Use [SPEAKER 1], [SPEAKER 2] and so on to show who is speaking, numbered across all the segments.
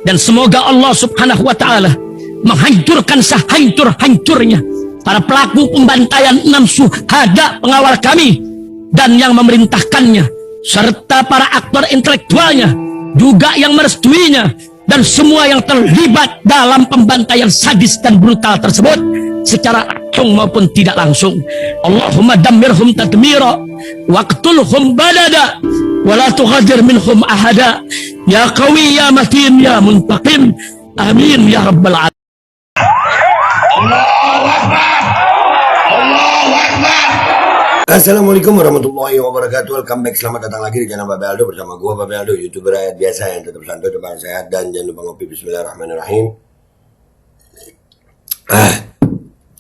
[SPEAKER 1] Dan semoga Allah subhanahu wa ta'ala menghancurkan sehancur-hancurnya para pelaku pembantaian 6 syuhada pengawal kami dan yang memerintahkannya, serta para aktor intelektualnya juga yang merestuinya, dan semua yang terlibat dalam pembantaian sadis dan brutal tersebut secara langsung maupun tidak langsung. Allahumma dammirhum tadmira waqtulhum balada wala tughadir minhum ahada ya qawi ya matin ya muntaqim amin ya rabbal alamin.
[SPEAKER 2] Assalamualaikum warahmatullahi wabarakatuh. Welcome back, selamat datang lagi di channel Babe Aldo bersama gua Babe Aldo, YouTuber rakyat biasa yang tetap santai, tetap sehat, dan jangan lupa ngopi. Bismillahirrahmanirrahim.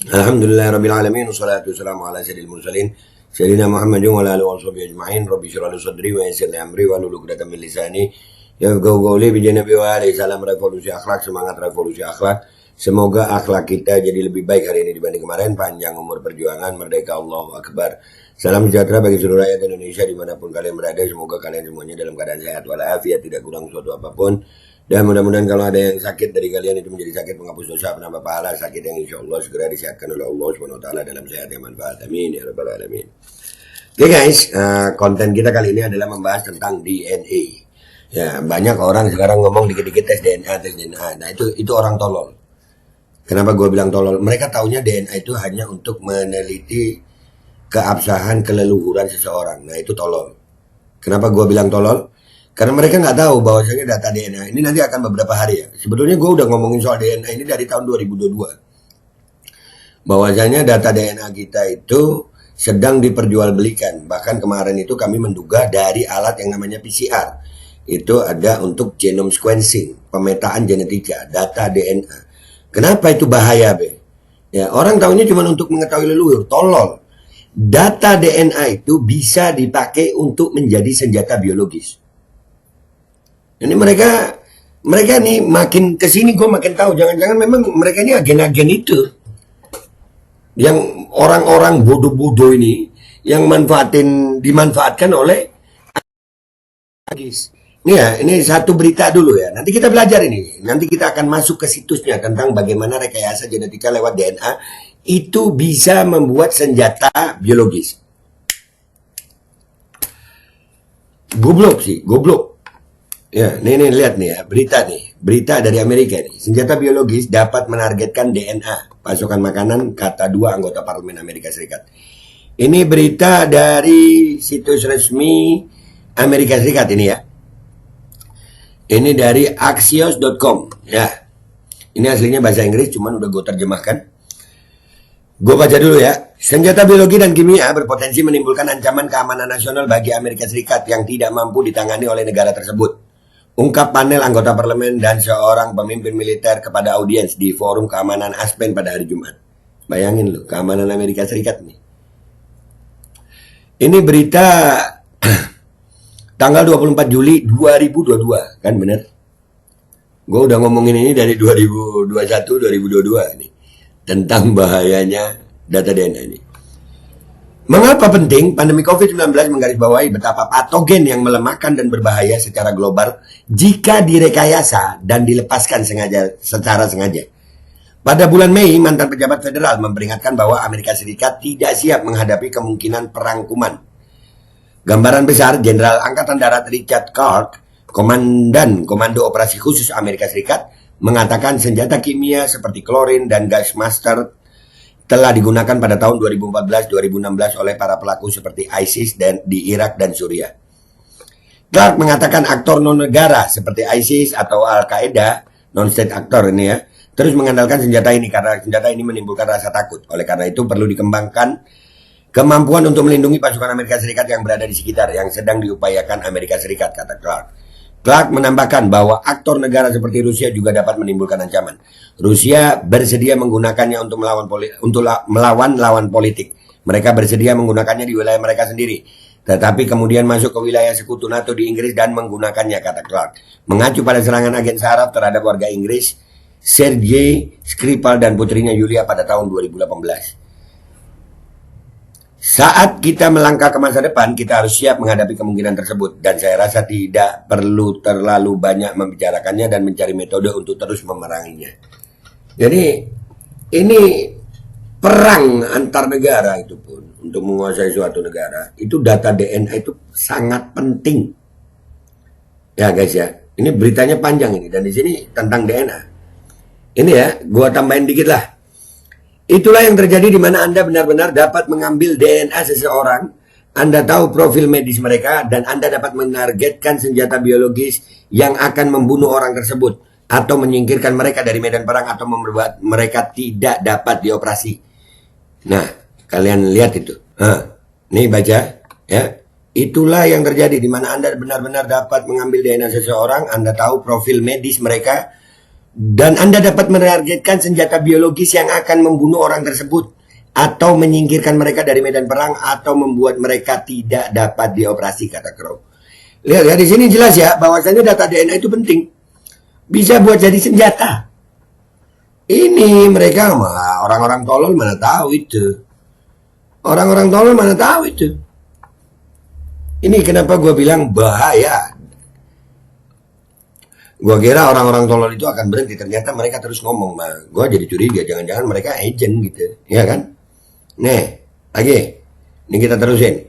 [SPEAKER 2] Alhamdulillahirabbil alamin, wassalatu wassalamu ala sayyidil mursalin sayyidina Muhammadin wa ala alihi washabihi ajma'in. Rabbi shrah li sadri wa yassir li amri wahlul 'uqdatam min lisani yafqahu qawli. Bi Nabi wa alaihi salam, revolusi akhlak, semangat revolusi akhlak. Semoga akhlak kita jadi lebih baik hari ini dibanding kemarin. Panjang umur perjuangan, merdeka, Allahu Akbar. Salam sejahtera bagi seluruh rakyat Indonesia dimanapun kalian berada. Semoga kalian semuanya dalam keadaan sehat walafiat, tidak kurang suatu apapun. Dan mudah-mudahan kalau ada yang sakit dari kalian itu menjadi sakit penghapus dosa, penambah pahala, sakit yang insya Allah segera disehatkan oleh Allah SWT dalam sehat yang manfaat. Amin ya rabbal alamin. Oke guys, konten kita kali ini adalah membahas tentang DNA. Ya, banyak orang sekarang ngomong dikit-dikit tes DNA, tes DNA. Nah itu orang tolol. Kenapa gue bilang tolol? Mereka taunya DNA itu hanya untuk meneliti keabsahan keleluhuran seseorang. Nah itu tolol. Kenapa gue bilang tolol? Karena mereka nggak tahu bahwasanya data DNA ini nanti akan beberapa hari ya. Sebetulnya gue udah ngomongin soal DNA ini dari tahun 2022. Bahwasanya data DNA kita itu sedang diperjualbelikan. Bahkan kemarin itu kami menduga dari alat yang namanya PCR. Itu ada untuk genome sequencing, pemetaan genetika, data DNA. Kenapa itu bahaya, Be? Ya, orang tahunya cuma untuk mengetahui leluhur, tolol. Data DNA itu bisa dipakai untuk menjadi senjata biologis. Ini mereka nih makin kesini gue makin tahu, jangan-jangan memang mereka ini agen-agen itu. Yang orang-orang bodoh-bodoh ini yang dimanfaatkan oleh agis. Ya, ini satu berita dulu ya. Nanti kita belajar ini. Nanti kita akan masuk ke situsnya tentang bagaimana rekayasa genetika lewat DNA itu bisa membuat senjata biologis. Goblok sih, goblok. Ya, nih lihat nih ya, berita dari Amerika nih. Senjata biologis dapat menargetkan DNA, pasokan makanan, kata 2 anggota parlemen Amerika Serikat. Ini berita dari situs resmi Amerika Serikat ini ya. Ini dari Axios.com ya. Ini aslinya bahasa Inggris, cuman udah gue terjemahkan. Gue baca dulu ya. Senjata biologi dan kimia berpotensi menimbulkan ancaman keamanan nasional bagi Amerika Serikat yang tidak mampu ditangani oleh negara tersebut. Ungkap panel anggota parlemen dan seorang pemimpin militer kepada audiens di Forum Keamanan Aspen pada hari Jumat. Bayangin loh, keamanan Amerika Serikat nih. Ini berita tanggal 24 Juli 2022, kan bener? Gue udah ngomongin ini dari 2021-2022 nih. Tentang bahayanya data DNA ini. Mengapa penting? Pandemi COVID-19 menggarisbawahi betapa patogen yang melemahkan dan berbahaya secara global jika direkayasa dan dilepaskan secara sengaja. Pada bulan Mei, mantan pejabat federal memperingatkan bahwa Amerika Serikat tidak siap menghadapi kemungkinan perang kuman. Gambaran besar, Jenderal Angkatan Darat Richard Clark, Komandan Komando Operasi Khusus Amerika Serikat, mengatakan senjata kimia seperti klorin dan gas mustard telah digunakan pada tahun 2014-2016 oleh para pelaku seperti ISIS di Irak dan Suriah. Clark mengatakan aktor non-negara seperti ISIS atau Al-Qaeda, non-state actor ini ya, terus mengandalkan senjata ini karena senjata ini menimbulkan rasa takut. Oleh karena itu perlu dikembangkan kemampuan untuk melindungi pasukan Amerika Serikat yang berada di sekitar yang sedang diupayakan Amerika Serikat, kata Clark. Clark menambahkan bahwa aktor negara seperti Rusia juga dapat menimbulkan ancaman. Rusia bersedia menggunakannya untuk melawan lawan politik. Mereka bersedia menggunakannya di wilayah mereka sendiri. Tetapi kemudian masuk ke wilayah sekutu NATO di Inggris dan menggunakannya, kata Clark. Mengacu pada serangan agen saraf terhadap warga Inggris, Sergei Skripal dan putrinya Yulia pada tahun 2018. Saat kita melangkah ke masa depan, kita harus siap menghadapi kemungkinan tersebut. Dan saya rasa tidak perlu terlalu banyak membicarakannya dan mencari metode untuk terus memeranginya. Jadi, ini perang antar negara itu pun, untuk menguasai suatu negara, itu data DNA itu sangat penting. Ya guys ya, ini beritanya panjang ini, dan di sini tentang DNA. Ini ya, gua tambahin dikit lah. Itulah yang terjadi di mana Anda benar-benar dapat mengambil DNA seseorang, Anda tahu profil medis mereka, dan Anda dapat menargetkan senjata biologis yang akan membunuh orang tersebut, atau menyingkirkan mereka dari medan perang, atau membuat mereka tidak dapat dioperasi. Nah, kalian lihat itu. Nih baca, ya. Itulah yang terjadi di mana Anda benar-benar dapat mengambil DNA seseorang, Anda tahu profil medis mereka, dan Anda dapat menargetkan senjata biologis yang akan membunuh orang tersebut, atau menyingkirkan mereka dari medan perang, atau membuat mereka tidak dapat dioperasi, kata Crow. Lihat ya, di sini jelas ya, bahwasanya data DNA itu penting. Bisa buat jadi senjata. Ini mereka mah orang-orang tolol mana tahu itu. Orang-orang tolol mana tahu itu. Ini kenapa gue bilang bahaya. Gue kira orang-orang tolol itu akan berhenti, ternyata mereka terus ngomong. Nah, gue jadi curiga, jangan-jangan mereka agent gitu, ya kan? Nih, lagi, ini kita terusin.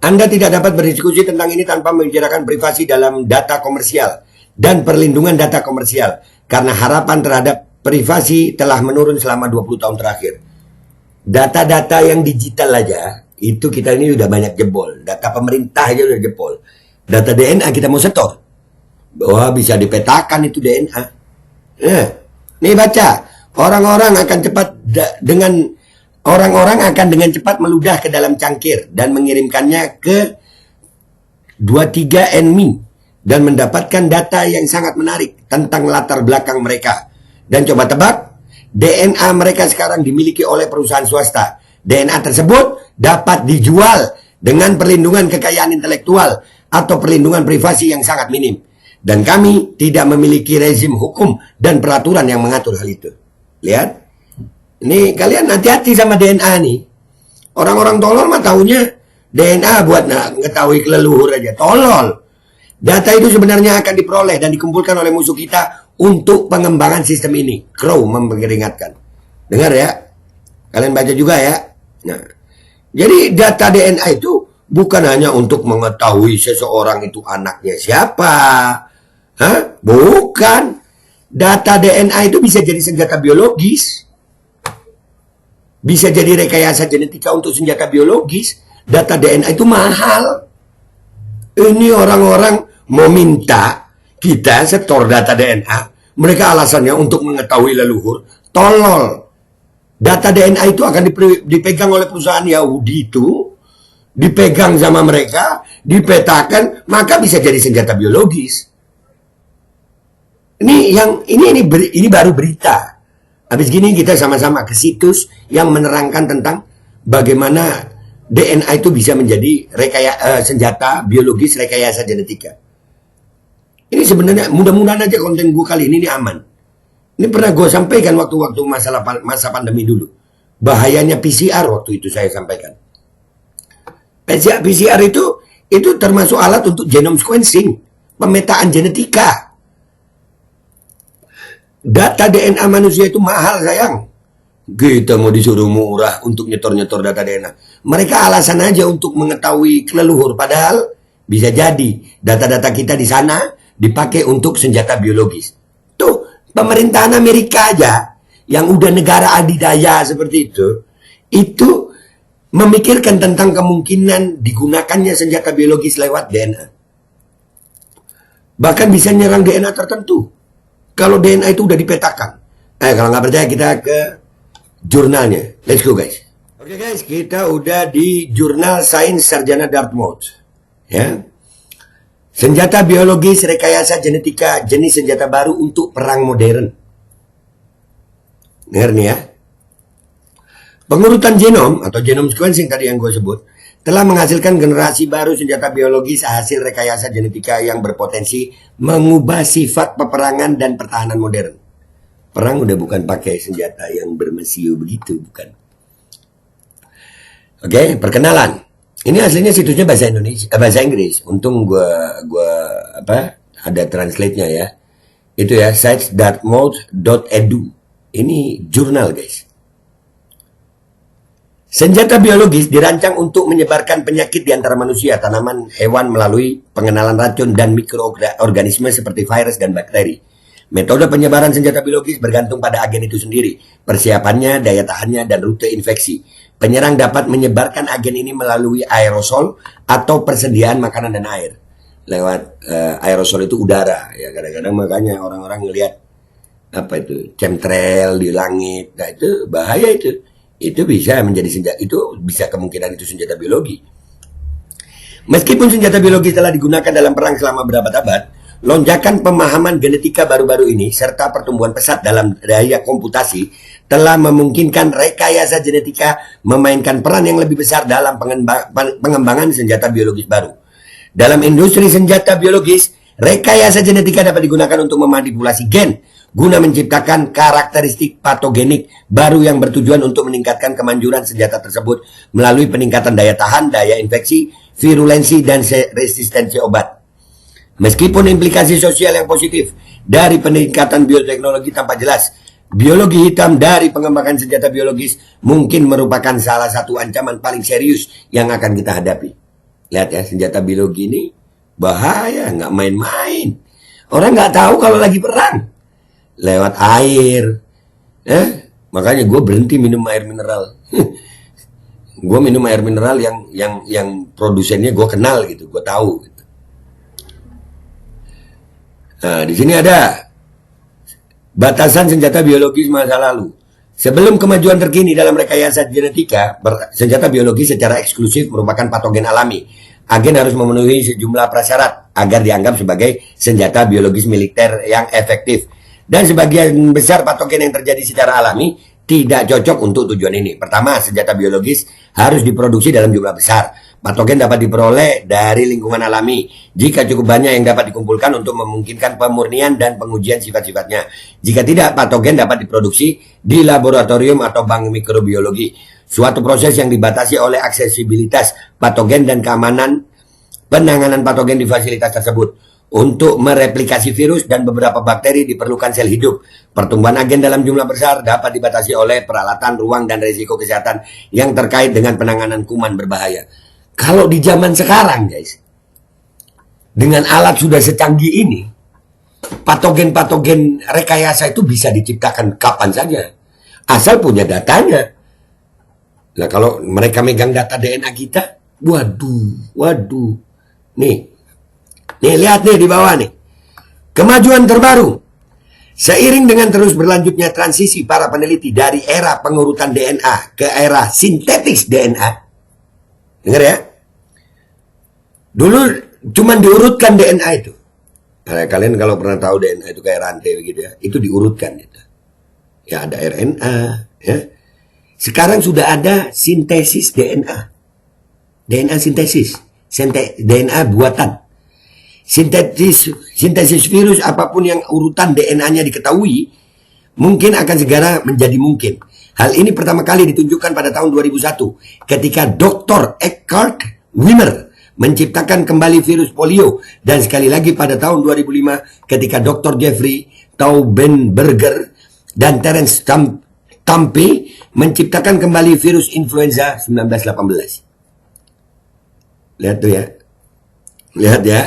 [SPEAKER 2] Anda tidak dapat berdiskusi tentang ini tanpa membicarakan privasi dalam data komersial dan perlindungan data komersial, karena harapan terhadap privasi telah menurun selama 20 tahun terakhir. Data-data yang digital aja, itu kita ini udah banyak jebol. Data pemerintah aja udah jebol. Data DNA kita mau setor. Wah, bisa dipetakan itu DNA. Nih baca, orang-orang akan dengan cepat meludah ke dalam cangkir dan mengirimkannya ke 23andMe dan mendapatkan data yang sangat menarik tentang latar belakang mereka. Dan coba tebak, DNA mereka sekarang dimiliki oleh perusahaan swasta. DNA tersebut dapat dijual dengan perlindungan kekayaan intelektual atau perlindungan privasi yang sangat minim. Dan kami tidak memiliki rezim hukum dan peraturan yang mengatur hal itu. Lihat. Ini kalian hati-hati sama DNA nih. Orang-orang tolol mah taunya DNA buat ngetahui leluhur aja. Tolol. Data itu sebenarnya akan diperoleh dan dikumpulkan oleh musuh kita untuk pengembangan sistem ini. Crow memperingatkan. Dengar ya. Kalian baca juga ya. Nah, jadi data DNA itu bukan hanya untuk mengetahui seseorang itu anaknya siapa. Bukan. Data DNA itu bisa jadi senjata biologis. Bisa jadi rekayasa genetika untuk senjata biologis. Data DNA itu mahal. Ini orang-orang mau minta kita setor data DNA. Mereka alasannya untuk mengetahui leluhur. Tolol. Data DNA itu akan dipegang oleh perusahaan Yahudi itu. Dipegang sama mereka. Dipetakan. Maka bisa jadi senjata biologis. Ini baru berita. Habis gini kita sama-sama ke situs yang menerangkan tentang bagaimana DNA itu bisa menjadi senjata biologis rekayasa genetika. Ini sebenarnya mudah-mudahan aja konten gue kali ini aman. Ini pernah gue sampaikan waktu-waktu masa pandemi dulu. Bahayanya PCR waktu itu saya sampaikan. PCR itu termasuk alat untuk genome sequencing, pemetaan genetika. Data DNA manusia itu mahal sayang. Kita mau disuruh murah untuk nyetor-nyetor data DNA. Mereka alasan aja untuk mengetahui leluhur. Padahal bisa jadi data-data kita di sana dipakai untuk senjata biologis. Tuh, pemerintahan Amerika aja yang udah negara adidaya seperti itu memikirkan tentang kemungkinan digunakannya senjata biologis lewat DNA. Bahkan bisa nyerang DNA tertentu. Kalau DNA itu udah dipetakan. Kalau nggak percaya kita ke jurnalnya. Let's go guys. Oke guys, kita udah di jurnal Sains Sarjana Dartmouth. Ya. Senjata biologis rekayasa genetika jenis senjata baru untuk perang modern. Dengar nih ya. Pengurutan genom atau genome sequencing tadi yang gue sebut telah menghasilkan generasi baru senjata biologis hasil rekayasa genetika yang berpotensi mengubah sifat peperangan dan pertahanan modern. Perang udah bukan pakai senjata yang bermesiu begitu, bukan. Oke, perkenalan. Ini aslinya situsnya bahasa Indonesia, bahasa Inggris. Untung gua apa? Ada translate-nya ya. Itu ya, sites.mode.edu. Ini jurnal, guys. Senjata biologis dirancang untuk menyebarkan penyakit di antara manusia, tanaman, hewan melalui pengenalan racun dan mikroorganisme seperti virus dan bakteri. Metode penyebaran senjata biologis bergantung pada agen itu sendiri, persiapannya, daya tahannya, dan rute infeksi. Penyerang dapat menyebarkan agen ini melalui aerosol atau persediaan makanan dan air. Lewat aerosol itu udara, ya kadang-kadang makanya orang-orang ngelihat apa itu chemtrail di langit. Nah itu bahaya itu. Itu bisa menjadi senjata, itu bisa kemungkinan itu senjata biologi. Meskipun senjata biologis telah digunakan dalam perang selama berabad-abad, lonjakan pemahaman genetika baru-baru ini serta pertumbuhan pesat dalam daya komputasi telah memungkinkan rekayasa genetika memainkan peran yang lebih besar dalam pengembangan senjata biologis baru. Dalam industri senjata biologis, rekayasa genetika dapat digunakan untuk memanipulasi gen guna menciptakan karakteristik patogenik baru yang bertujuan untuk meningkatkan kemanjuran senjata tersebut melalui peningkatan daya tahan, daya infeksi, virulensi, dan resistensi obat. Meskipun implikasi sosial yang positif dari peningkatan bioteknologi tampak jelas, biologi hitam dari pengembangan senjata biologis mungkin merupakan salah satu ancaman paling serius yang akan kita hadapi. Lihat ya, senjata biologi ini bahaya, nggak main-main. Orang nggak tahu kalau lagi perang. Lewat air. Makanya gue berhenti minum air mineral. Gue minum air mineral yang produsennya gue kenal gitu, gue tahu. Gitu. Nah, di sini ada batasan senjata biologis masa lalu. Sebelum kemajuan terkini dalam rekayasa genetika, senjata biologis secara eksklusif merupakan patogen alami. Agen harus memenuhi sejumlah prasyarat agar dianggap sebagai senjata biologis militer yang efektif. Dan sebagian besar patogen yang terjadi secara alami tidak cocok untuk tujuan ini. Pertama, senjata biologis harus diproduksi dalam jumlah besar. Patogen dapat diperoleh dari lingkungan alami jika cukup banyak yang dapat dikumpulkan untuk memungkinkan pemurnian dan pengujian sifat-sifatnya. Jika tidak, patogen dapat diproduksi di laboratorium atau bank mikrobiologi. Suatu proses yang dibatasi oleh aksesibilitas patogen dan keamanan penanganan patogen di fasilitas tersebut. Untuk mereplikasi virus dan beberapa bakteri diperlukan sel hidup. Pertumbuhan agen dalam jumlah besar dapat dibatasi oleh peralatan, ruang, dan risiko kesehatan yang terkait dengan penanganan kuman berbahaya. Kalau di zaman sekarang, guys, dengan alat sudah secanggih ini, patogen-patogen rekayasa itu bisa diciptakan kapan saja. Asal punya datanya. Nah, kalau mereka megang data DNA kita, waduh. Nih, lihat nih di bawah nih. Kemajuan terbaru. Seiring dengan terus berlanjutnya transisi para peneliti dari era pengurutan DNA ke era sintetis DNA. Dengar ya. Dulu cuma diurutkan DNA itu. Nah, kalian kalau pernah tahu DNA itu kayak rantai begitu ya. Itu diurutkan gitu. Ya ada RNA ya. Sekarang sudah ada sintesis DNA. DNA sintesis. DNA buatan. Sintesis virus apapun yang urutan DNA-nya diketahui mungkin akan segera menjadi mungkin. Hal ini pertama kali ditunjukkan pada tahun 2001 ketika Dr. Eckhart Wimmer menciptakan kembali virus polio, dan sekali lagi pada tahun 2005 ketika Dr. Jeffrey Taubenberger dan Terence Tampe menciptakan kembali virus influenza 1918. Lihat tuh ya. Lihat ya.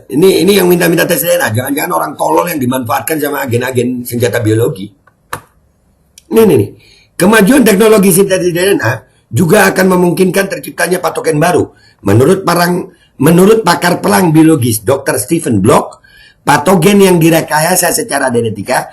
[SPEAKER 2] Ini yang minta-minta tes DNA. Jangan-jangan orang tolol yang dimanfaatkan sama agen-agen senjata biologi. Nih. Kemajuan teknologi sintetis DNA juga akan memungkinkan terciptanya patogen baru. Menurut pakar perang biologis Dr. Stephen Block, patogen yang direkayasa secara genetika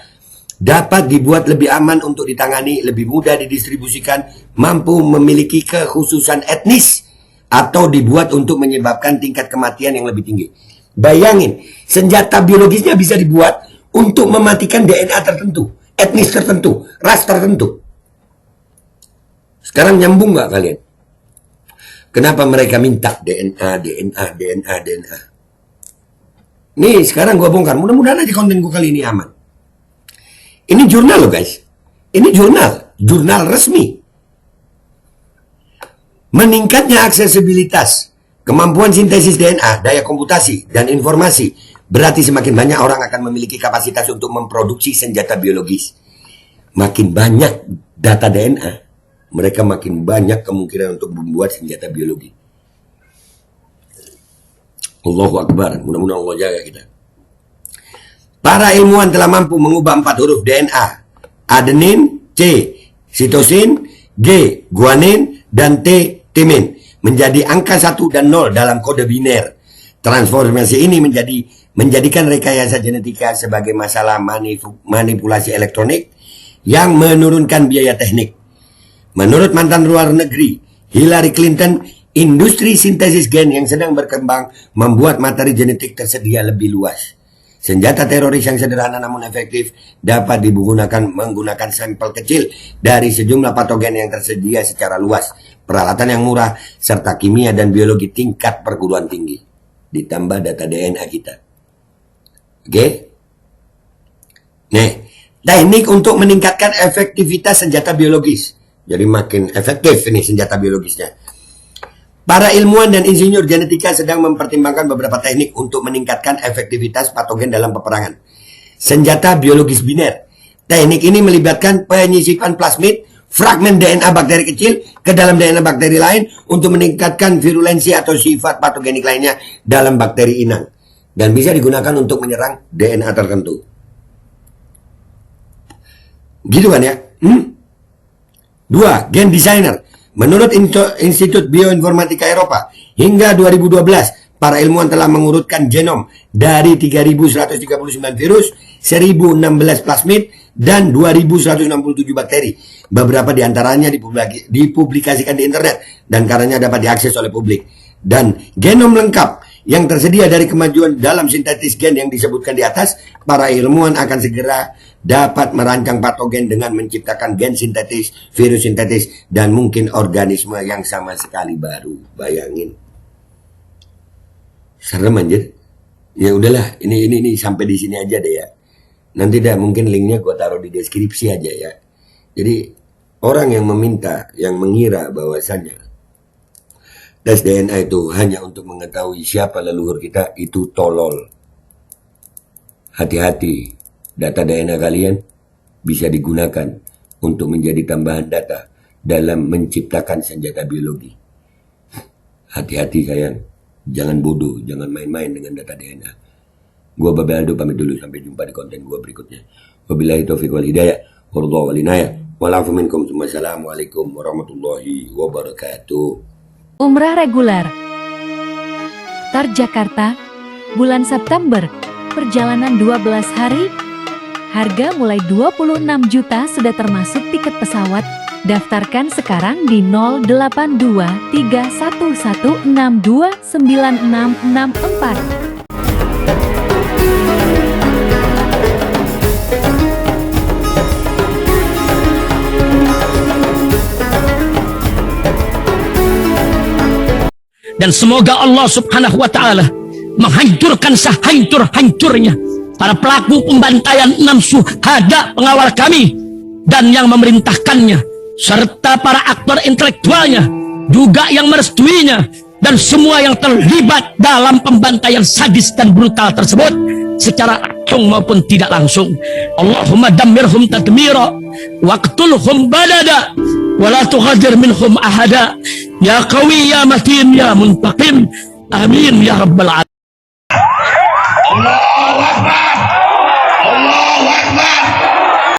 [SPEAKER 2] dapat dibuat lebih aman untuk ditangani, lebih mudah didistribusikan, mampu memiliki kekhususan etnis, atau dibuat untuk menyebabkan tingkat kematian yang lebih tinggi. Bayangin, senjata biologisnya bisa dibuat untuk mematikan DNA tertentu, etnis tertentu, ras tertentu. Sekarang nyambung nggak kalian? Kenapa mereka minta DNA? Nih, sekarang gua bongkar. Mudah-mudahan aja konten gua kali ini aman. Ini jurnal loh guys. Ini jurnal resmi. Meningkatnya aksesibilitas, kemampuan sintesis DNA, daya komputasi, dan informasi berarti semakin banyak orang akan memiliki kapasitas untuk memproduksi senjata biologis. Makin banyak data DNA, mereka makin banyak kemungkinan untuk membuat senjata biologi. Allahu Akbar, mudah-mudahan Allah jaga kita. Para ilmuwan telah mampu mengubah 4 huruf DNA, adenin, C, sitosin, G, guanin, dan T, timin, menjadi angka 1 dan 0 dalam kode biner. Transformasi ini menjadikan rekayasa genetika sebagai masalah manipulasi elektronik yang menurunkan biaya teknik. Menurut mantan luar negeri Hillary Clinton, industri sintesis gen yang sedang berkembang membuat materi genetik tersedia lebih luas. Senjata teroris yang sederhana namun efektif dapat menggunakan sampel kecil dari sejumlah patogen yang tersedia secara luas, peralatan yang murah, serta kimia dan biologi tingkat perguruan tinggi. Ditambah data DNA kita. Oke? Nih, teknik untuk meningkatkan efektivitas senjata biologis. Jadi makin efektif ini senjata biologisnya. Para ilmuwan dan insinyur genetika sedang mempertimbangkan beberapa teknik untuk meningkatkan efektivitas patogen dalam peperangan. Senjata biologis biner. Teknik ini melibatkan penyisipan plasmid, fragmen DNA bakteri kecil ke dalam DNA bakteri lain untuk meningkatkan virulensi atau sifat patogenik lainnya dalam bakteri inang. Dan bisa digunakan untuk menyerang DNA tertentu. Gitu kan ya? 2. Gen designer. Menurut Institut Bioinformatika Eropa, hingga 2012, para ilmuwan telah mengurutkan genom dari 3.139 virus, 1.016 plasmid, dan 2.167 bakteri. Beberapa di antaranya dipublikasikan di internet dan karenanya dapat diakses oleh publik. Dan genom lengkap yang tersedia dari kemajuan dalam sintetis gen yang disebutkan di atas, para ilmuwan akan segera dapat merancang patogen dengan menciptakan gen sintetis, virus sintetis, dan mungkin organisme yang sama sekali baru. Bayangin. Serem anjir. Ya udahlah, ini sampai di sini aja deh ya. Nanti dah mungkin linknya gue taruh di deskripsi aja ya. Jadi orang yang meminta, yang mengira bahwasannya tes DNA itu hanya untuk mengetahui siapa leluhur kita, itu tolol. Hati-hati, data DNA kalian bisa digunakan untuk menjadi tambahan data dalam menciptakan senjata biologi. Hati-hati sayang, jangan bodoh, jangan main-main dengan data DNA. Gua Babel Aldo pamit dulu, sampai jumpa di konten gua berikutnya. Wabillahi taufiq wal hidayah, wallahu walinaya, walafu minkum, wassalamualaikum warahmatullahi wabarakatuh.
[SPEAKER 3] Umrah reguler Tar Jakarta, bulan September, perjalanan 12 hari, harga mulai 26 juta sudah termasuk tiket pesawat. Daftarkan sekarang di 082311629664.
[SPEAKER 1] Dan semoga Allah Subhanahu wa ta'ala menghancurkan sehancur-hancurnya para pelaku pembantaian 6 syuhada pengawal kami dan yang memerintahkannya, serta para aktor intelektualnya juga yang merestuinya, dan semua yang terlibat dalam pembantaian sadis dan brutal tersebut secara langsung maupun tidak langsung. Allahumma dammirhum tadmira waqtulhum badada wala tughadir minhum ahada ya qawi ya matin ya muntaqim, amin ya rabbal alamin.